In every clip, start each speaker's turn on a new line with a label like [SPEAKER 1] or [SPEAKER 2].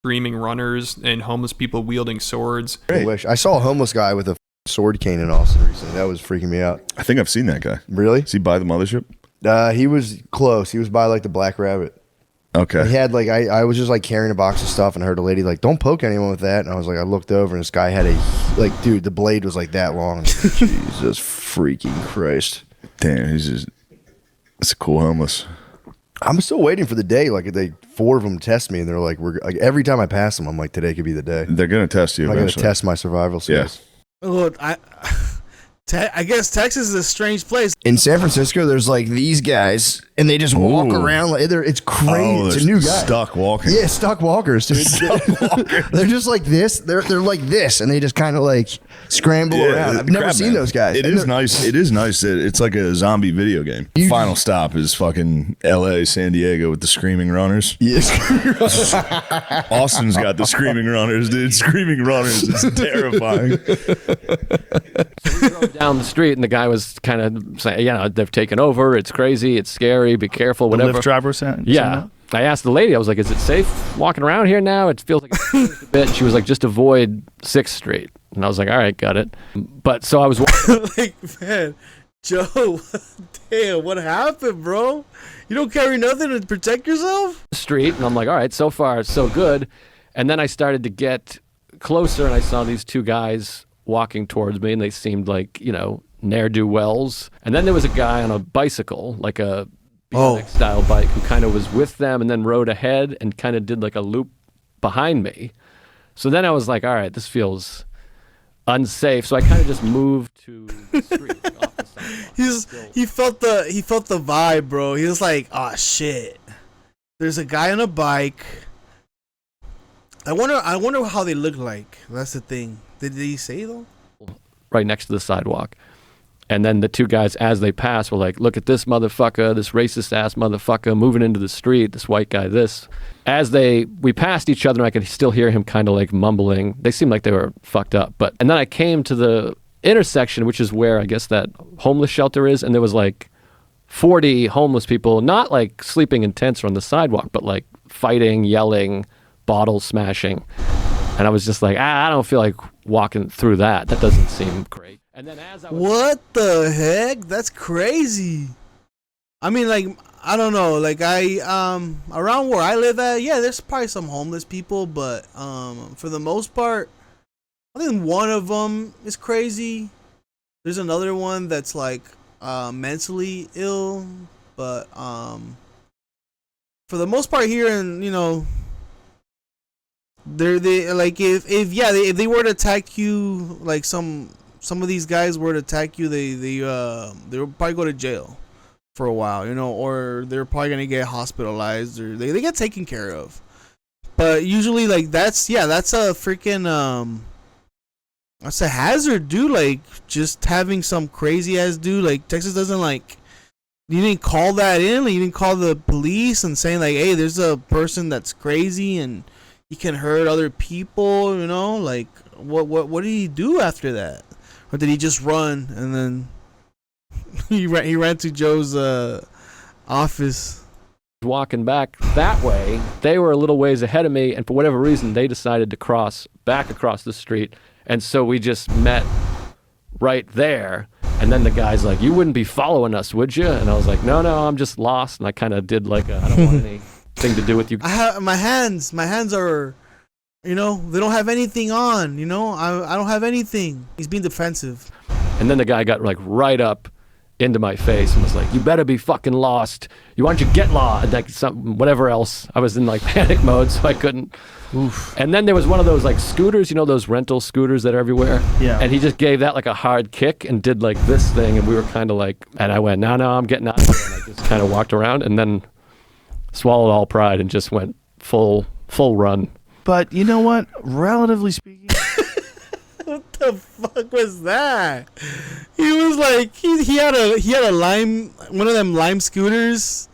[SPEAKER 1] screaming runners and homeless people wielding swords.
[SPEAKER 2] I wish. I saw a homeless guy with a sword cane in Austin recently. That was freaking me out.
[SPEAKER 3] I think I've seen that guy.
[SPEAKER 2] Really?
[SPEAKER 3] Is he by the Mothership?
[SPEAKER 2] He was close. He was by like the Black Rabbit.
[SPEAKER 3] Okay.
[SPEAKER 2] And he had like I was just like carrying a box of stuff and heard a lady like, "Don't poke anyone with that." And I was like, I looked over and this guy had dude, the blade was like that long. Jesus freaking Christ!
[SPEAKER 3] Damn, it's a cool homeless.
[SPEAKER 2] I'm still waiting for the day. Like they 4 of them test me and they're like, we're like every time I pass them, I'm like, today could be the day.
[SPEAKER 3] They're gonna test you.
[SPEAKER 2] I'm gonna test my survival skills.
[SPEAKER 3] Yeah.
[SPEAKER 4] Look, I guess Texas is a strange place.
[SPEAKER 2] In San Francisco, there's like these guys, and they just walk around. Like, it's crazy. It's a new guy.
[SPEAKER 3] Stuck walking.
[SPEAKER 2] Yeah, stuck walkers, dude. They're just like this. They're like this, and they just kind of like scramble around. I've never seen those guys.
[SPEAKER 3] It is nice. It is nice that it's like a zombie video game. Final stop is fucking L.A., San Diego with the screaming runners.
[SPEAKER 2] Yes.
[SPEAKER 3] Austin's got the screaming runners, dude. Screaming runners is terrifying.
[SPEAKER 5] We drove down the street and the guy was kind of saying, they've taken over. It's crazy. It's scary. Be careful. Whatever.
[SPEAKER 6] The Lyft driver saying
[SPEAKER 5] yeah. I asked the lady, I was like, is it safe walking around here now? It feels like it's changed a bit. She was like, just avoid 6th Street. And I was like, all right, got it. But so I was walking.
[SPEAKER 4] Like, man, Joe, damn, what happened, bro? You don't carry nothing to protect yourself?
[SPEAKER 5] Street, and I'm like, all right, so far so good. And then I started to get closer and I saw these 2 guys walking towards me and they seemed like, ne'er-do-wells. And then there was a guy on a bicycle, like a BMX style bike, who kind of was with them and then rode ahead and kind of did like a loop behind me. So then I was like, all right, this feels unsafe. So I kind of just moved to the street, like off the sidewalk.
[SPEAKER 4] He felt the vibe, bro. He was like, oh shit. There's a guy on a bike. I wonder how they look like. That's the thing. Did he say though?
[SPEAKER 5] Right next to the sidewalk. And then the 2 guys, as they passed, were like, look at this motherfucker, this racist ass motherfucker moving into the street, this white guy, this. As we passed each other, and I could still hear him kind of like mumbling. They seemed like they were fucked up. And then I came to the intersection, which is where I guess that homeless shelter is. And there was like 40 homeless people, not like sleeping in tents or on the sidewalk, but like fighting, yelling, bottles smashing. And I was just like, I don't feel like walking through that. That doesn't seem great. And then as I was,
[SPEAKER 4] what the heck? That's crazy. I mean, like, I don't know. Like, around where I live at, yeah, there's probably some homeless people, but for the most part, I think one of them is crazy. There's another one that's like mentally ill, but for the most part here, and they like if they were to attack you, like some of these guys were to attack you, they would probably go to jail for a while, or they're probably gonna get hospitalized, or they get taken care of. But usually, like, that's a freaking that's a hazard, dude. Like, just having some crazy ass dude, like, Texas doesn't, like, you didn't call that in, like, you didn't call the police and saying like, hey, there's a person that's crazy and he can hurt other people, like, what did he do after that? Or did he just run and then he ran to Joe's office?
[SPEAKER 5] Walking back that way, they were a little ways ahead of me, and for whatever reason, they decided to cross back across the street, and so we just met right there. And then the guy's like, "You wouldn't be following us, would you?" And I was like, "No, I'm just lost." And I kind of did like I don't want anything to do with you.
[SPEAKER 4] I have my hands are, they don't have anything on. I don't have anything. He's being defensive.
[SPEAKER 5] And then the guy got like right up into my face and was like, "You better be fucking lost. You want you get lost?" Like whatever else. I was in like panic mode, so I couldn't. Oof. And then there was one of those like scooters, those rental scooters that are everywhere. Yeah. And he just gave that like a hard kick and did like this thing, and we were kind of like, and I went, no, I'm getting out of here. And I just kind of walked around and then swallowed all pride and just went full run.
[SPEAKER 6] But you know what? Relatively speaking.
[SPEAKER 4] What the fuck was that? He was like, he had a lime, one of them lime scooters,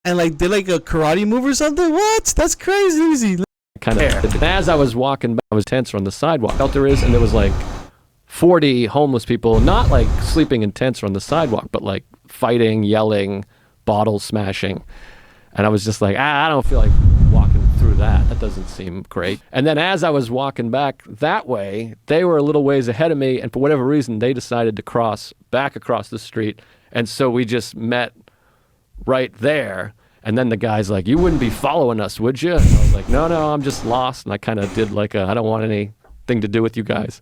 [SPEAKER 4] and like did like a karate move or something. What? That's crazy.
[SPEAKER 5] Kind of. As I was walking back, I was tents on the sidewalk. Shelter is, and there was like 40 homeless people, not like sleeping in tents or on the sidewalk, but like fighting, yelling, bottles smashing. And I was just like, I don't feel like walking through through that. That doesn't seem great. And then as I was walking back that way, they were a little ways ahead of me, and for whatever reason, they decided to cross back across the street. And so we just met right there. And then the guy's like, "You wouldn't be following us, would you?" And I was like, No, I'm just lost. And I kind of did like I don't want anything to do with you guys.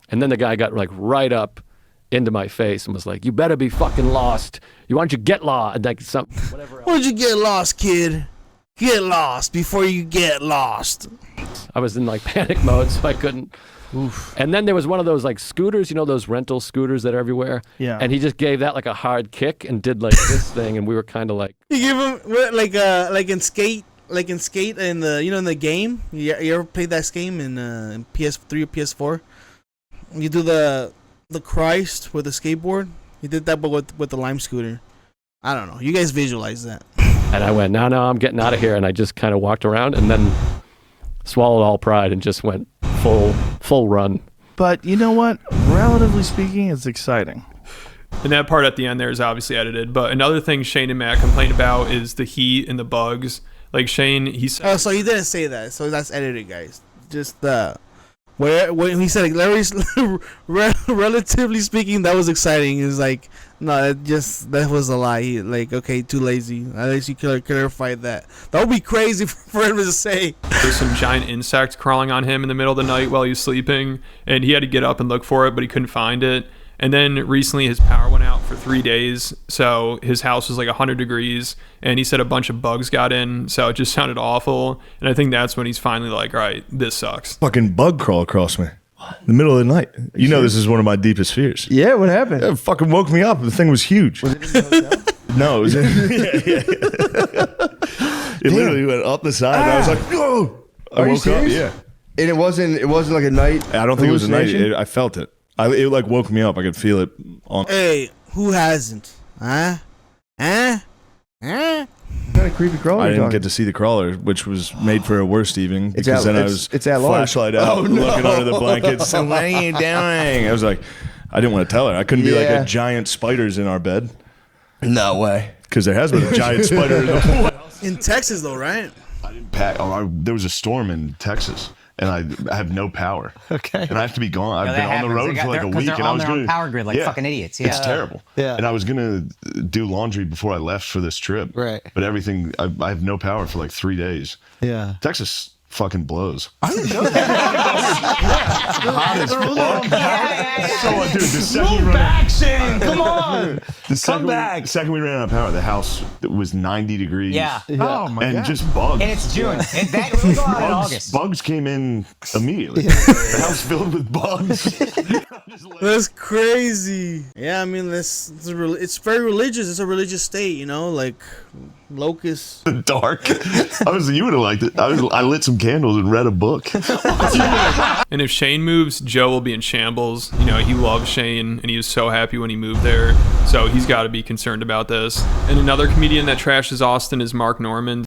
[SPEAKER 5] And then the guy got like right up into my face and was like, "You better be fucking lost. Why don't you get lost?" And like something, whatever else.
[SPEAKER 4] Why don't you get lost, kid? Get lost before you get lost.
[SPEAKER 5] I was in like panic mode, so I couldn't. Oof. And then there was one of those like scooters, those rental scooters that are everywhere.
[SPEAKER 6] Yeah.
[SPEAKER 5] And he just gave that like a hard kick and did like this thing, and we were kind of like.
[SPEAKER 4] You give him like in skate in the in the game. You ever played that game in PS3 or PS4? You do the Christ with the skateboard. He did that, but with the lime scooter. I don't know. You guys visualize that.
[SPEAKER 5] And I went, no, I'm getting out of here. And I just kind of walked around and then swallowed all pride and just went full run.
[SPEAKER 6] But you know what? Relatively speaking, it's exciting.
[SPEAKER 1] And that part at the end there is obviously edited. But another thing Shane and Matt complained about is the heat and the bugs. Like Shane, he said.
[SPEAKER 4] Oh, so you didn't say that. So that's edited, guys. Just when he said like, relatively speaking, that was exciting. It's like, no, that was a lie. Like, okay, too lazy. At least you could clarify that. That would be crazy for him to say.
[SPEAKER 1] There's some giant insect crawling on him in the middle of the night while he was sleeping, and he had to get up and look for it, but he couldn't find it. And then recently his power went out for 3 days, so his house was like 100 degrees, and he said a bunch of bugs got in, so it just sounded awful. And I think that's when he's finally like, all right, this sucks.
[SPEAKER 3] Fucking bug crawl across me. In the middle of the night. You know this is one of my deepest fears.
[SPEAKER 2] Yeah, what happened?
[SPEAKER 3] It fucking woke me up. The thing was huge.
[SPEAKER 2] Was it in the hotel?
[SPEAKER 3] No, it was in, It literally went up the side, and I was like, "Whoa!" I
[SPEAKER 2] Are you
[SPEAKER 3] woke up.
[SPEAKER 2] serious?
[SPEAKER 3] Yeah.
[SPEAKER 2] And it wasn't like a night.
[SPEAKER 3] I don't think it was a night.
[SPEAKER 2] hallucination?
[SPEAKER 3] I felt it. It like woke me up. I could feel it on.
[SPEAKER 4] Hey, who hasn't? Huh?
[SPEAKER 2] What kind of creepy crawler?
[SPEAKER 3] I
[SPEAKER 2] are you
[SPEAKER 3] didn't
[SPEAKER 2] talking?
[SPEAKER 3] get to see the crawler, which was made for a worse evening because
[SPEAKER 2] at-
[SPEAKER 3] then I
[SPEAKER 2] it's-
[SPEAKER 3] was
[SPEAKER 2] it's at large.
[SPEAKER 3] flashlight out,
[SPEAKER 2] Oh, no.
[SPEAKER 3] looking under the blankets. So what are you doing? I was like, I didn't want to tell her. I couldn't be like
[SPEAKER 2] Yeah.
[SPEAKER 3] a giant spiders in our bed
[SPEAKER 2] No way.
[SPEAKER 3] because there has been a giant spider in the pool.
[SPEAKER 4] In Texas, though, right?
[SPEAKER 7] I didn't pack. There was a storm in Texas, and I have no power.
[SPEAKER 8] Okay.
[SPEAKER 7] And I have to be gone. I've
[SPEAKER 8] Yeah,
[SPEAKER 7] been
[SPEAKER 8] that
[SPEAKER 7] on the
[SPEAKER 8] happens.
[SPEAKER 7] road for like a week,
[SPEAKER 8] They're
[SPEAKER 7] and I
[SPEAKER 8] on
[SPEAKER 7] was
[SPEAKER 8] their own
[SPEAKER 7] going
[SPEAKER 8] power grid like fucking idiots. Yeah.
[SPEAKER 7] It's terrible.
[SPEAKER 8] Yeah.
[SPEAKER 7] And I was gonna do laundry before I left for this trip.
[SPEAKER 8] Right.
[SPEAKER 7] But everything, I have no power for like 3 days.
[SPEAKER 8] Yeah.
[SPEAKER 7] Texas fucking blows.
[SPEAKER 8] I didn't know that.
[SPEAKER 7] So, dude, the second we ran
[SPEAKER 8] back, Shane. Come on.
[SPEAKER 7] Come
[SPEAKER 8] back.
[SPEAKER 7] The second we ran out of power, the house was 90 degrees.
[SPEAKER 8] Yeah.
[SPEAKER 6] Oh my
[SPEAKER 7] And
[SPEAKER 6] god.
[SPEAKER 7] just bugs.
[SPEAKER 8] And it's June. It will go out in August.
[SPEAKER 7] Bugs came in immediately. The house filled with bugs.
[SPEAKER 4] That's crazy. Yeah, I mean, it's very religious. It's a religious state, like locusts.
[SPEAKER 7] Dark. You would have liked it. I lit some candles and read a book.
[SPEAKER 1] And if Shane moves, Joe will be in shambles. He loves Shane, and he was so happy when he moved there. So he's got to be concerned about this. And another comedian that trashes Austin is Mark Norman.